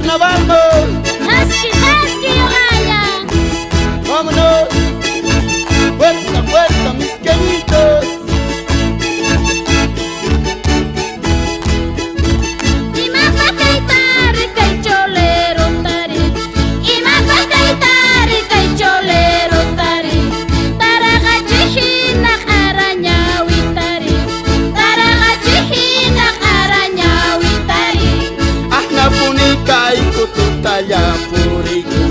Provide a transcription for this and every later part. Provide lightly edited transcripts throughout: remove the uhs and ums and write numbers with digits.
carnaval, no. Husky, husky, Ohaya. Vámonos. Fuerza, fuerza, mis queridos. Tutaya puriku,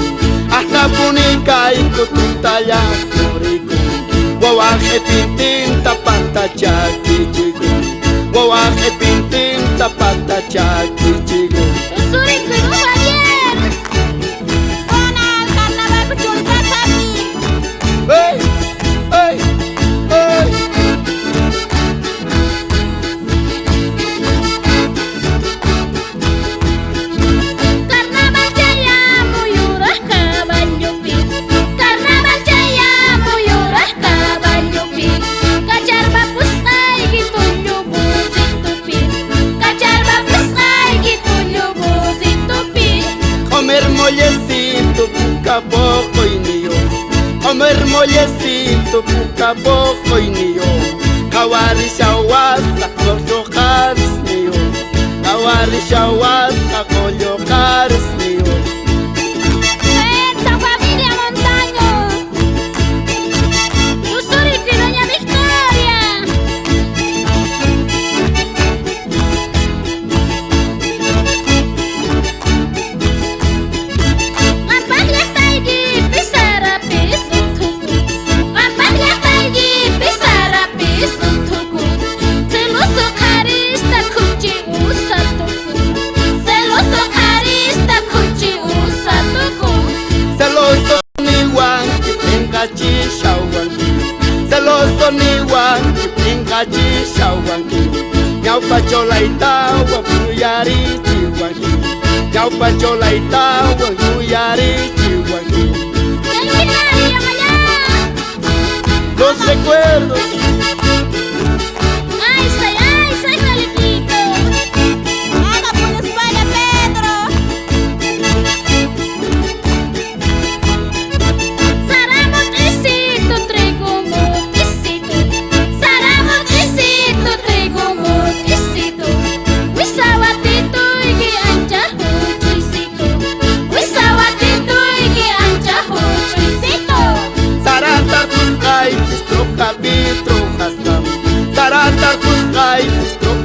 ahna punika iku tutaya puriku. Wawahe pintin tapata chaki chigu, wawahe pintin tapata chaki chigu. Usuriku no Javier. Zona al carnaval Puchunta Sami. Hey, hey, hey. Mollecito, puca poco y niyo. Comer mollecito, puca poco y niyo. Kawari shawasta, koyo karis niyo. Kawari shawasta, koyo karis niyo. ¡Esa familia Montaño! ¡Usurico y Doña Victoria! Celoso ni wangi, pingaji shawangi. Nyau pachola itawa, puyari chiwangi. Nyau pachola itawa, puyari chiwangi. Los recuerdos. ¡Ay, soy Jaliquito! ¡Haga por la espalda, Pedro!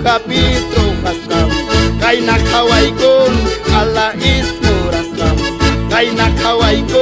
Capitro hastam, kay nakaway gon ala ismo rastam, kay nakaway gon